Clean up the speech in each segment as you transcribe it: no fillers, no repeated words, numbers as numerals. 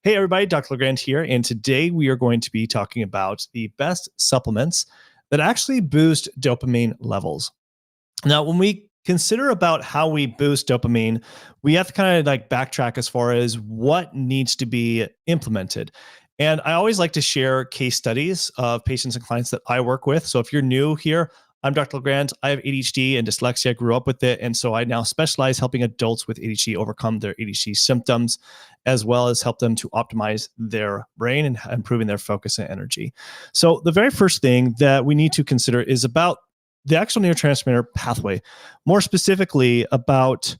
Hey, everybody, Dr. LeGrand here. And today we are going to be talking about the best supplements that actually boost dopamine levels. Now, when we consider about how we boost dopamine, we have to kind of like backtrack as far as what needs to be implemented. And I always like to share case studies of patients and clients that I work with. So if you're new here, I'm Dr. LeGrand. I have ADHD and dyslexia. I grew up with it. And so I now specialize helping adults with ADHD overcome their ADHD symptoms, as well as help them to optimize their brain and improving their focus and energy. So the very first thing that we need to consider is about the actual neurotransmitter pathway, more specifically about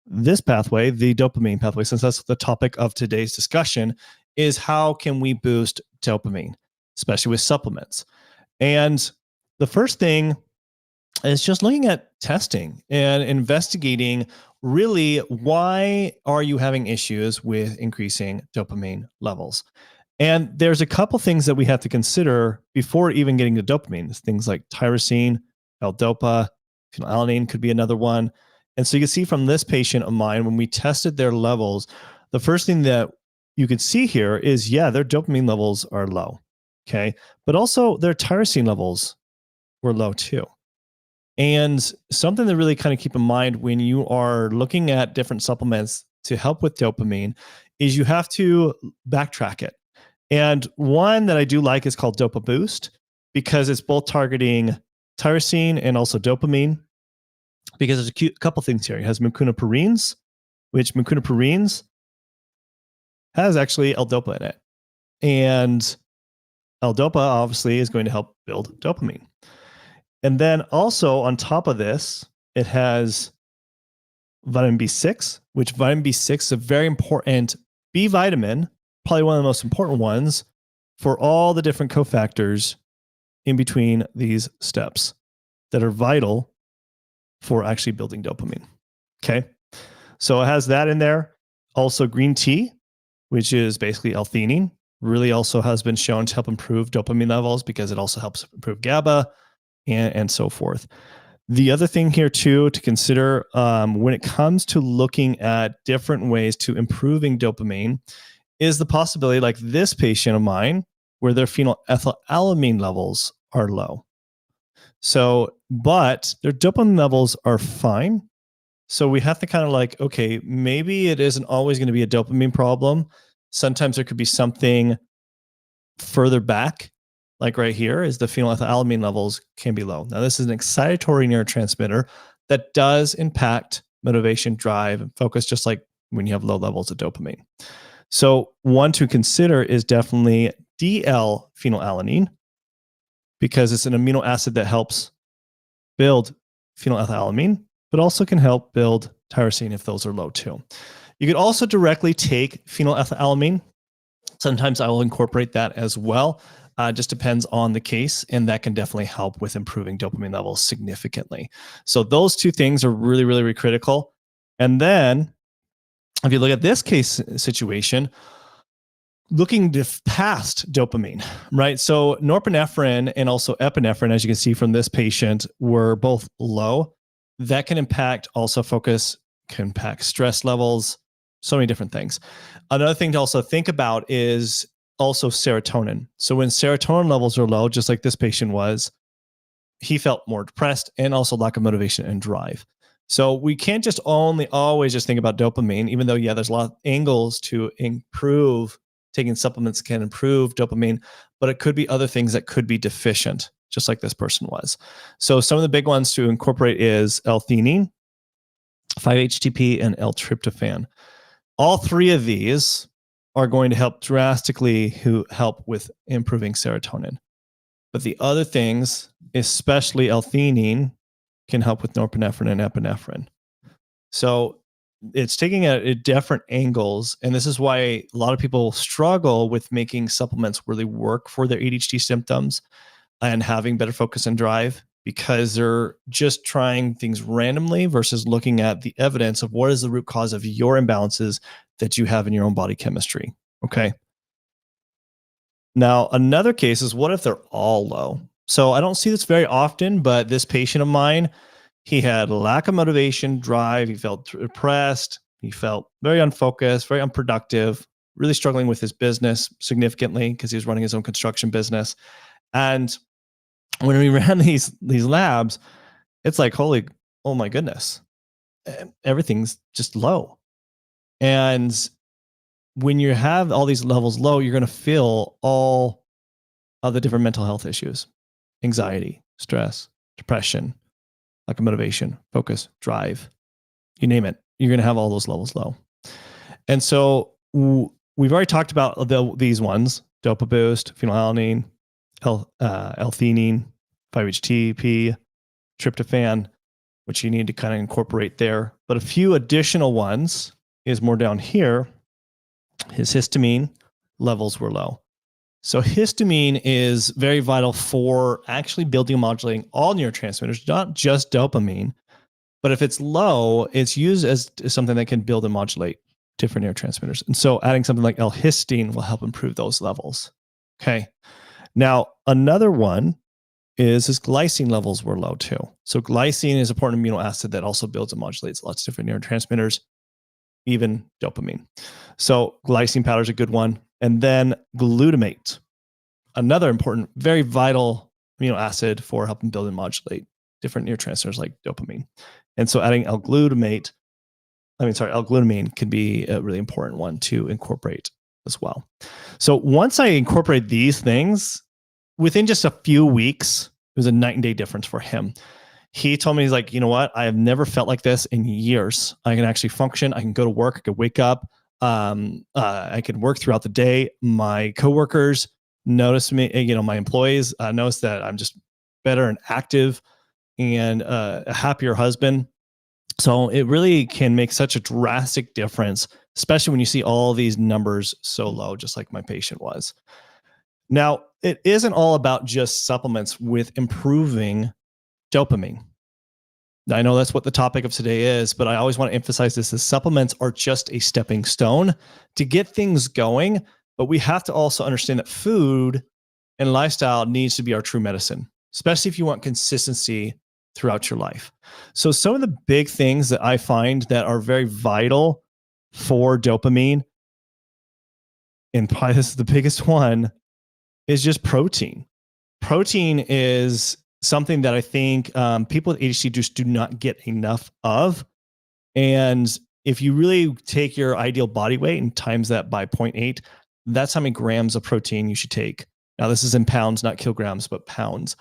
this pathway, the dopamine pathway, since that's the topic of today's discussion, is how can we boost dopamine, especially with supplements. And the first thing is just looking at testing and investigating really why are you having issues with increasing dopamine levels. And there's a couple things that we have to consider before even getting to dopamine. Things like tyrosine, L-DOPA, phenylalanine could be another one. And so you can see from this patient of mine, when we tested their levels, the first thing that you could see here is, yeah, their dopamine levels are low, okay? But also their tyrosine levels were low too. And something to really kind of keep in mind when you are looking at different supplements to help with dopamine is you have to backtrack it. And one that I do like is called Dopa Boost because it's both targeting tyrosine and also dopamine because there's a couple things here. It has mucuna which mucuna has actually L-DOPA in it. And L-DOPA obviously is going to help build dopamine. And then also on top of this, it has vitamin B6, which vitamin B6 is a very important B vitamin, probably one of the most important ones for all the different cofactors in between these steps that are vital for actually building dopamine. Okay. So it has that in there. Also green tea, which is basically L-theanine, really also has been shown to help improve dopamine levels because it also helps improve GABA and so forth. The other thing here too to consider when it comes to looking at different ways to improving dopamine is the possibility, like this patient of mine, where their phenylethylamine levels are low. So, but their dopamine levels are fine. So we have to kind of like, okay, maybe it isn't always going to be a dopamine problem. Sometimes there could be something further back, like right here, is the phenylethylamine levels can be low. Now, this is an excitatory neurotransmitter that does impact motivation, drive, and focus, just like when you have low levels of dopamine. So one to consider is definitely DL-phenylalanine because it's an amino acid that helps build phenylethylamine, but also can help build tyrosine if those are low too. You could also directly take phenylethylamine. Sometimes I will incorporate that as well. Just depends on the case, and that can definitely help with improving dopamine levels significantly. So those two things are really, really, really critical. And then if you look at this case situation, looking past dopamine, right? So norepinephrine and also epinephrine, as you can see from this patient, were both low. That can impact also focus, can impact stress levels, so many different things. Another thing to also think about is also serotonin. So when serotonin levels are low, just like this patient was, he felt more depressed and also lack of motivation and drive. So we can't just always just think about dopamine, even though, yeah, there's a lot of angles to improve. Taking supplements can improve dopamine, but it could be other things that could be deficient, just like this person was. So some of the big ones to incorporate is L-theanine, 5-HTP, and L-tryptophan. All three of these are going to help drastically help with improving serotonin. But the other things, especially L-theanine, can help with norepinephrine and epinephrine. So it's taking at different angles. And this is why a lot of people struggle with making supplements really work for their ADHD symptoms and having better focus and drive, because they're just trying things randomly versus looking at the evidence of what is the root cause of your imbalances that you have in your own body chemistry. Okay. Now, another case is what if they're all low? So I don't see this very often, but this patient of mine, he had lack of motivation, drive. He felt depressed. He felt very unfocused, very unproductive, really struggling with his business significantly because he was running his own construction business. And when we ran these labs, it's like, oh my goodness, everything's just low. And when you have all these levels low, you're going to feel all of the different mental health issues: anxiety, stress, depression, lack of motivation, focus, drive, you name it. You're going to have all those levels low. And so we've already talked about these ones: Dopa Boost, phenylalanine, L-theanine, 5-HTP, tryptophan, which you need to kind of incorporate there. But a few additional ones is more down here. His histamine levels were low. So histamine is very vital for actually building and modulating all neurotransmitters, not just dopamine. But if it's low, it's used as something that can build and modulate different neurotransmitters. And so adding something like L-histine will help improve those levels. Okay. Now, another one is his glycine levels were low too. So glycine is an important amino acid that also builds and modulates lots of different neurotransmitters, even dopamine. So glycine powder is a good one. And then glutamate, another important, very vital amino acid for helping build and modulate different neurotransmitters like dopamine. And so adding L-glutamine can be a really important one to incorporate as well. So once I incorporate these things, within just a few weeks, it was a night and day difference for him. He told me, he's like, you know what? I have never felt like this in years. I can actually function. I can go to work. I can wake up. I can work throughout the day. My coworkers notice me, my employees notice that I'm just better and active and a happier husband. So it really can make such a drastic difference, especially when you see all these numbers so low, just like my patient was. Now, it isn't all about just supplements with improving dopamine. I know that's what the topic of today is, but I always want to emphasize this: is supplements are just a stepping stone to get things going. But we have to also understand that food and lifestyle needs to be our true medicine, especially if you want consistency throughout your life. So some of the big things that I find that are very vital for dopamine, and probably this is the biggest one, is just protein. Protein is something that I think people with ADHD just do not get enough of. And if you really take your ideal body weight and times that by 0.8, that's how many grams of protein you should take. Now, this is in pounds, not kilograms, but pounds.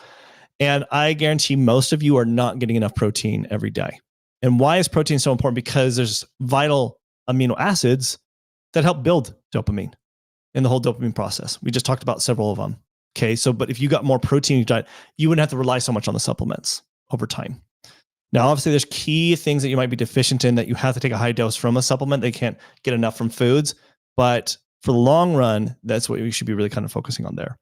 And I guarantee most of you are not getting enough protein every day. And why is protein so important? Because there's vital amino acids that help build dopamine in the whole dopamine process. We just talked about several of them. Okay, so but if you got more protein in your diet, you wouldn't have to rely so much on the supplements over time. Now, obviously, there's key things that you might be deficient in that you have to take a high dose from a supplement. They can't get enough from foods. But for the long run, that's what we should be really kind of focusing on there.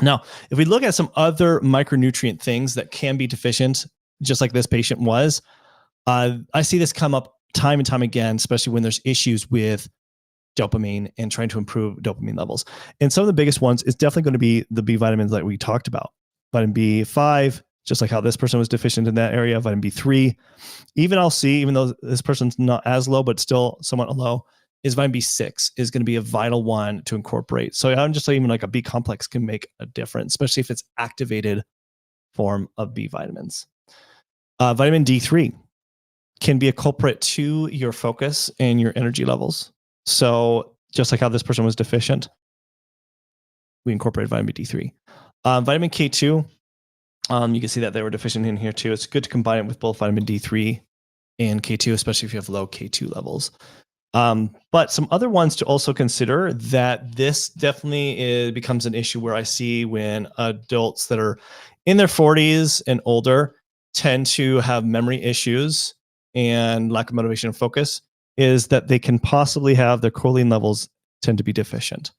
Now, if we look at some other micronutrient things that can be deficient, just like this patient was, I see this come up time and time again, especially when there's issues with dopamine and trying to improve dopamine levels. And some of the biggest ones is definitely going to be the B vitamins that we talked about. Vitamin B5, just like how this person was deficient in that area, vitamin B3. Even I'll see, even though this person's not as low, but still somewhat low, is vitamin B6 is going to be a vital one to incorporate. So I'm just saying even like a B complex can make a difference, especially if it's activated form of B vitamins. Vitamin D3 can be a culprit to your focus and your energy levels. So just like how this person was deficient, we incorporated vitamin D3. Vitamin K2, you can see that they were deficient in here too. It's good to combine it with both vitamin D3 and K2, especially if you have low K2 levels. But some other ones to also consider that this definitely becomes an issue where I see when adults that are in their 40s and older tend to have memory issues and lack of motivation and focus, is that they can possibly have their choline levels tend to be deficient.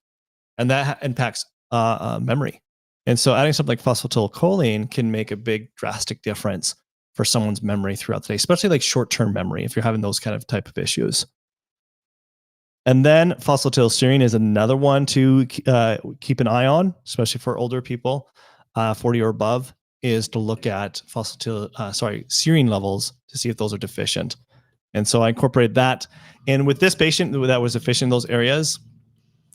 And that impacts memory. And so adding something like phosphatidylcholine can make a big drastic difference for someone's memory throughout the day, especially like short-term memory if you're having those kind of type of issues. And then phosphatidylserine is another one to keep an eye on, especially for older people, 40 or above, is to look at serine levels to see if those are deficient. And so I incorporated that. And with this patient that was deficient in those areas,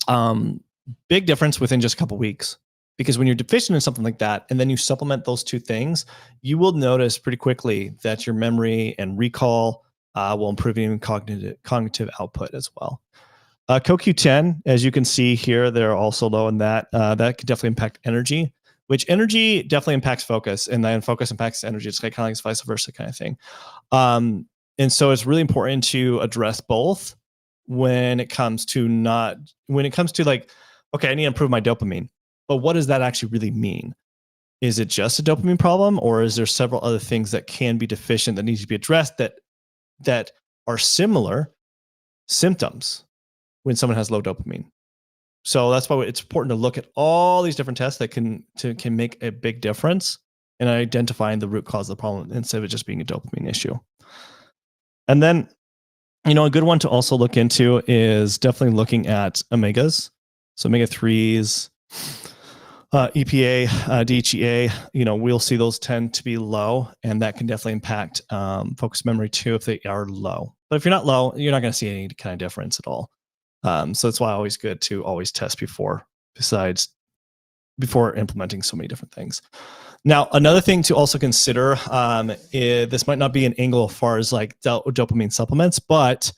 Um, Big difference within just a couple weeks. Because when you're deficient in something like that, and then you supplement those two things, you will notice pretty quickly that your memory and recall will improve even cognitive output as well. CoQ10, as you can see here, they're also low in that. That could definitely impact energy, which energy definitely impacts focus, and then focus impacts energy. It's kind of like vice versa kind of thing. And so it's really important to address both when it comes to like, okay, I need to improve my dopamine, but what does that actually really mean? Is it just a dopamine problem, or is there several other things that can be deficient that needs to be addressed that are similar symptoms when someone has low dopamine? So that's why it's important to look at all these different tests that can make a big difference in identifying the root cause of the problem instead of it just being a dopamine issue. And then, a good one to also look into is definitely looking at omegas. So omega 3s, EPA, DHEA, we'll see those tend to be low, and that can definitely impact focus memory too if they are low. But if you're not low, you're not going to see any kind of difference at all. So that's why always good to always test before implementing so many different things. Now, another thing to also consider, this might not be an angle as far as like dopamine supplements, but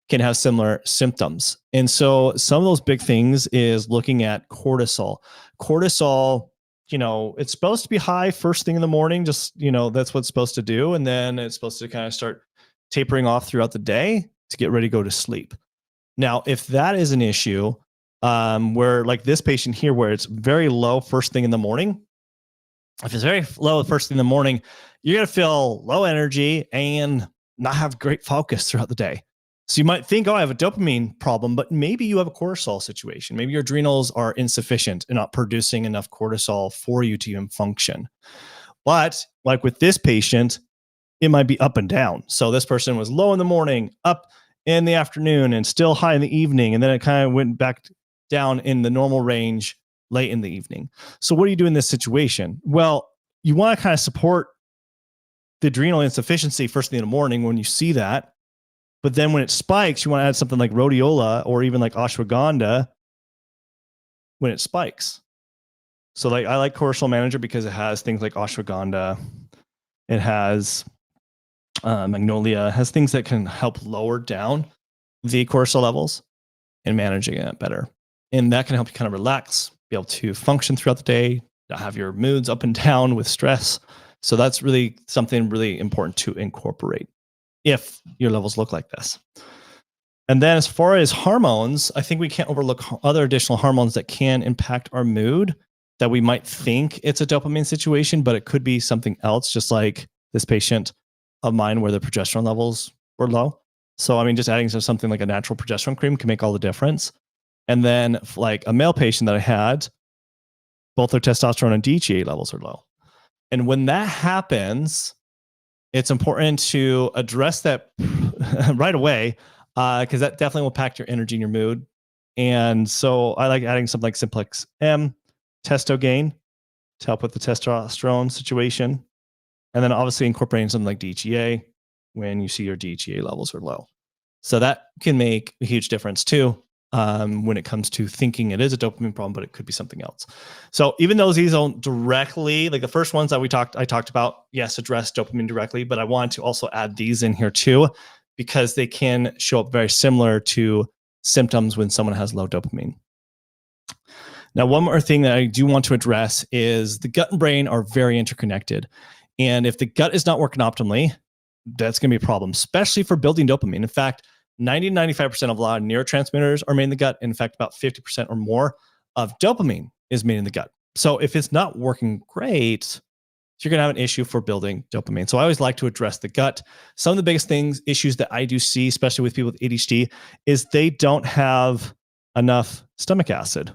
can have similar symptoms. And so some of those big things is looking at cortisol. Cortisol, it's supposed to be high first thing in the morning, just, that's what it's supposed to do. And then it's supposed to kind of start tapering off throughout the day to get ready to go to sleep. Now, if that is an issue, where like this patient here, where it's very low first thing in the morning, if it's very low first thing in the morning, you're going to feel low energy and not have great focus throughout the day. So you might think, oh, I have a dopamine problem, but maybe you have a cortisol situation. Maybe your adrenals are insufficient and not producing enough cortisol for you to even function. But like with this patient, it might be up and down. So this person was low in the morning, up in the afternoon, and still high in the evening. And then it kind of went back down in the normal range late in the evening. So what do you do in this situation? Well, you want to kind of support the adrenal insufficiency first thing in the morning when you see that. But then when it spikes, you want to add something like rhodiola or even like ashwagandha when it spikes. So like I like Cortisol Manager because it has things like ashwagandha. It has magnolia. It has things that can help lower down the cortisol levels and managing it better. And that can help you kind of relax, be able to function throughout the day, not have your moods up and down with stress. So that's really something really important to incorporate if your levels look like this. And then as far as hormones, I think we can't overlook other additional hormones that can impact our mood that we might think it's a dopamine situation, but it could be something else, just like this patient of mine where the progesterone levels were low. So, I mean, just adding something like a natural progesterone cream can make all the difference. And then like a male patient that I had, both their testosterone and DHEA levels are low. And when that happens, it's important to address that right away because that definitely will impact your energy and your mood. And so I like adding something like Simplex M, Testogain to help with the testosterone situation. And then obviously incorporating something like DHEA when you see your DHEA levels are low. So that can make a huge difference too when it comes to thinking it is a dopamine problem, but it could be something else. So even though these don't directly, like the first ones that I talked about, yes, address dopamine directly, but I wanted to also add these in here too, because they can show up very similar to symptoms when someone has low dopamine. Now, one more thing that I do want to address is the gut and brain are very interconnected. And if the gut is not working optimally, that's going to be a problem, especially for building dopamine. In fact, 90-95% of a lot of neurotransmitters are made in the gut. In fact, about 50% or more of dopamine is made in the gut. So if it's not working great, you're going to have an issue for building dopamine. So I always like to address the gut. Some of the biggest issues that I do see, especially with people with ADHD, is they don't have enough stomach acid,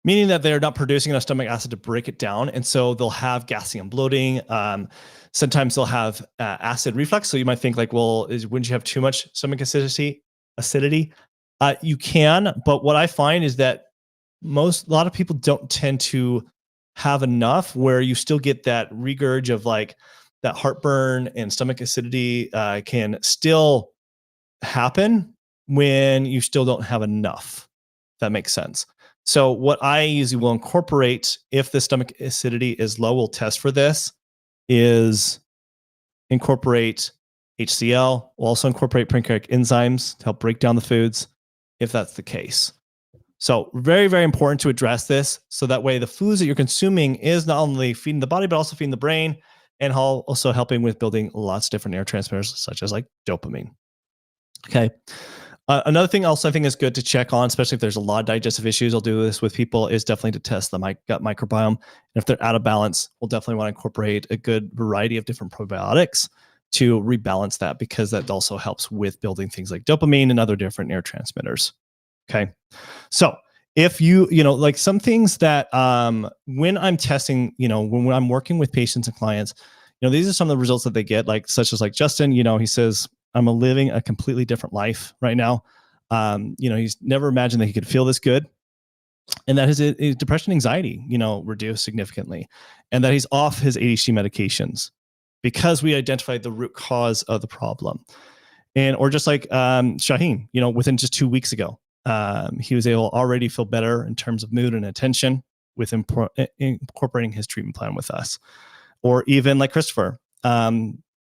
meaning that they're not producing enough stomach acid to break it down. And so they'll have gassing and bloating. Sometimes they'll have acid reflux. So you might think like, well, wouldn't you have too much stomach acidity? You can, but what I find is that a lot of people don't tend to have enough where you still get that regurg of like that heartburn and stomach acidity can still happen when you still don't have enough. If that makes sense. So what I usually will incorporate if the stomach acidity is low, we'll test for this, is incorporate HCl. We'll also incorporate pancreatic enzymes to help break down the foods if that's the case. So very, very important to address this. So that way the foods that you're consuming is not only feeding the body, but also feeding the brain and also helping with building lots of different neurotransmitters, such as like dopamine. Okay. Another thing else I think is good to check on, especially if there's a lot of digestive issues, I'll do this with people, is definitely to test the gut microbiome. And if they're out of balance, we'll definitely want to incorporate a good variety of different probiotics to rebalance that, because that also helps with building things like dopamine and other different neurotransmitters. Okay. So if like some things that when I'm testing, when I'm working with patients and clients, these are some of the results that they get, like such as like Justin, he says, I'm living a completely different life right now. He's never imagined that he could feel this good, and that his depression, anxiety, reduced significantly, and that he's off his ADHD medications because we identified the root cause of the problem. Or just like Shaheen, within just 2 weeks ago, he was able to already feel better in terms of mood and attention with incorporating his treatment plan with us. Or even like Christopher,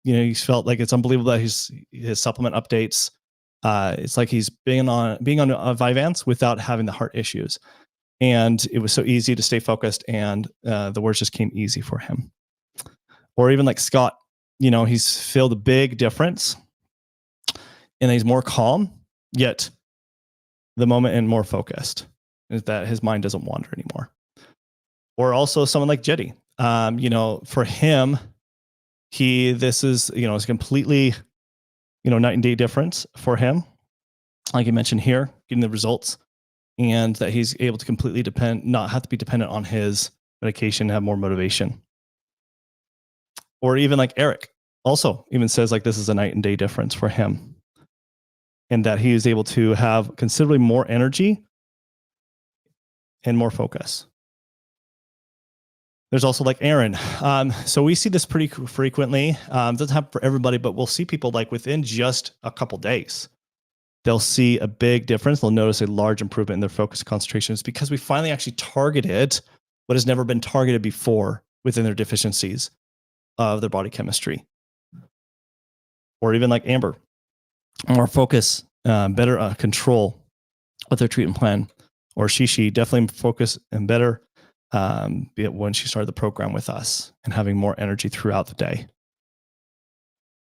he felt like it's unbelievable that his supplement updates. It's like he's being on a Vyvanse without having the heart issues, and it was so easy to stay focused, and the words just came easy for him. Or even like Scott, he's felt a big difference, and he's more calm, yet the moment and more focused, is that his mind doesn't wander anymore. Or also someone like Jetty, for him, this is, it's completely, night and day difference for him. Like I mentioned here, getting the results, and that he's able to completely not have to be dependent on his medication, have more motivation. Or even like Eric also even says like this is a night and day difference for him, and that he is able to have considerably more energy and more focus. There's also like Aaron. So we see this pretty frequently. Doesn't happen for everybody, but we'll see people like within just a couple days, they'll see a big difference. They'll notice a large improvement in their focus concentrations, because we finally actually targeted what has never been targeted before within their deficiencies of their body chemistry. Or even like Amber, more focus, better control with their treatment plan. Or Shishi, definitely focus and better when she started the program with us, and having more energy throughout the day.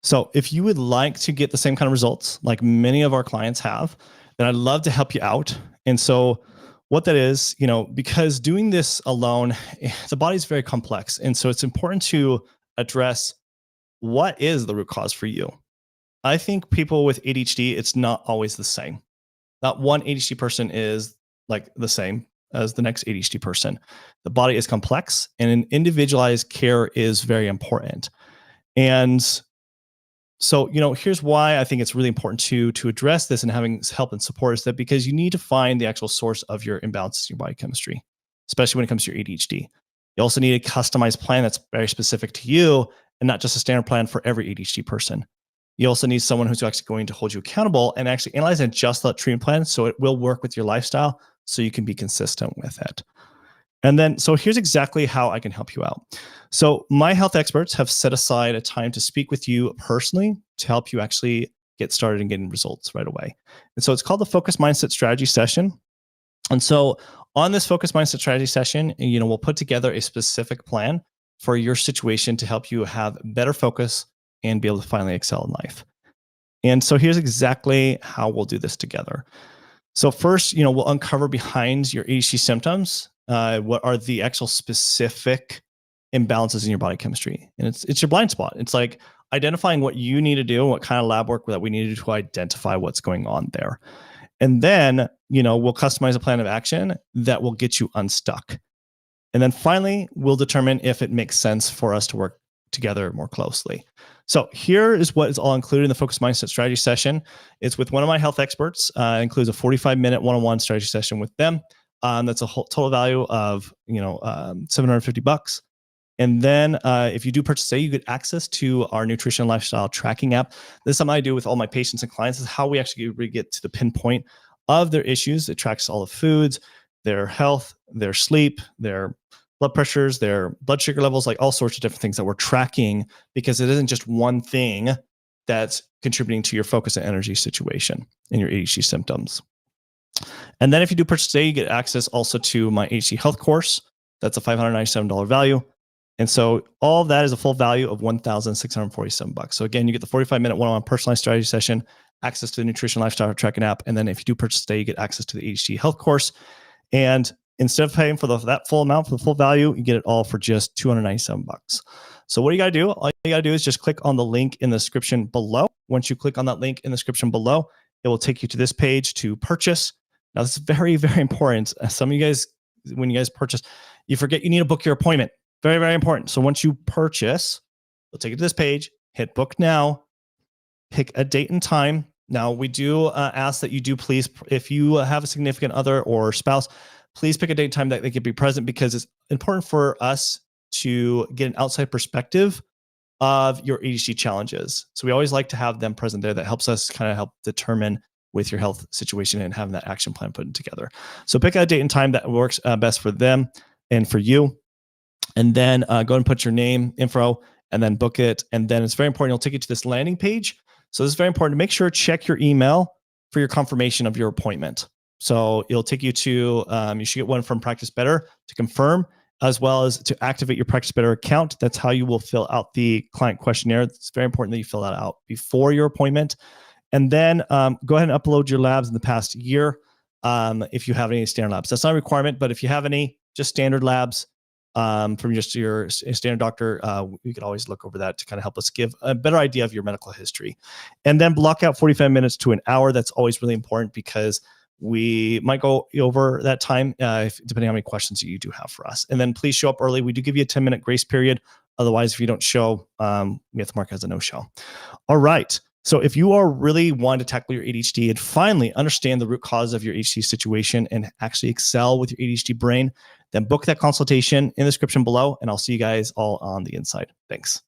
So if you would like to get the same kind of results like many of our clients have, then I'd love to help you out. And so what that is, because doing this alone, the body is very complex. And so it's important to address what is the root cause for you. I think people with ADHD, it's not always the same. Not one ADHD person is like the same as the next ADHD person. The body is complex, and an individualized care is very important. And so, here's why I think it's really important to address this and having help and support, is that because you need to find the actual source of your imbalances in your body chemistry, especially when it comes to your ADHD. You also need a customized plan that's very specific to you, and not just a standard plan for every ADHD person. You also need someone who's actually going to hold you accountable and actually analyze and adjust that treatment plan so it will work with your lifestyle, so you can be consistent with it. And then, so here's exactly how I can help you out. So my health experts have set aside a time to speak with you personally to help you actually get started and getting results right away. And so it's called the Focus Mindset Strategy Session. And so on this Focus Mindset Strategy Session, we'll put together a specific plan for your situation to help you have better focus and be able to finally excel in life. And so here's exactly how we'll do this together. So first, we'll uncover behind your ADHD symptoms, what are the actual specific imbalances in your body chemistry. And it's your blind spot. It's like identifying what you need to do and what kind of lab work that we need to do to identify what's going on there. And then, we'll customize a plan of action that will get you unstuck. And then finally, we'll determine if it makes sense for us to work together more closely. So here is what is all included in the Focus Mindset Strategy Session. It's with one of my health experts. It includes a 45-minute one-on-one strategy session with them. That's a whole total value of $750. And then if you do purchase today, you get access to our nutrition and lifestyle tracking app. This is something I do with all my patients and clients. This is how we actually get to the pinpoint of their issues. It tracks all the foods, their health, their sleep, their blood pressures, their blood sugar levels, like all sorts of different things that we're tracking, because it isn't just one thing that's contributing to your focus and energy situation and your ADHD symptoms. And then if you do purchase today, you get access also to my ADHD health course. That's a $597 value. And so all of that is a full value of $1,647. So again, you get the 45-minute one-on-one personalized strategy session, access to the nutrition lifestyle tracking app. And then if you do purchase today, you get access to the ADHD health course. And instead of paying for that full amount for the full value, you get it all for just $297. So what you got to do? All you got to do is just click on the link in the description below. Once you click on that link in the description below, it will take you to this page to purchase. Now, this is very, very important. Some of you guys, when you guys purchase, you forget you need to book your appointment. Very, very important. So once you purchase, we'll take you to this page, hit book now, pick a date and time. Now, we do ask that you do please, if you have a significant other or spouse, please pick a date and time that they can be present, because it's important for us to get an outside perspective of your ADHD challenges. So we always like to have them present there. That helps us kind of help determine with your health situation and having that action plan put together. So pick a date and time that works best for them and for you. And then go ahead and put your name, info, and then book it. And then it's very important. It'll take you to this landing page. So this is very important to make sure, check your email for your confirmation of your appointment. So it'll take you to, you should get one from Practice Better to confirm, as well as to activate your Practice Better account. That's how you will fill out the client questionnaire. It's very important that you fill that out before your appointment. And then go ahead and upload your labs in the past year if you have any standard labs. That's not a requirement, but if you have any, just standard labs from just your standard doctor, we could always look over that to kind of help us give a better idea of your medical history. And then block out 45 minutes to an hour. That's always really important, because we might go over that time depending on how many questions you do have for us. And then please show up early. We do give you a 10-minute grace period. Otherwise, if you don't show, we have to mark as a no-show. All right. So if you are really wanting to tackle your ADHD and finally understand the root cause of your ADHD situation and actually excel with your ADHD brain, then book that consultation in the description below, and I'll see you guys all on the inside. Thanks.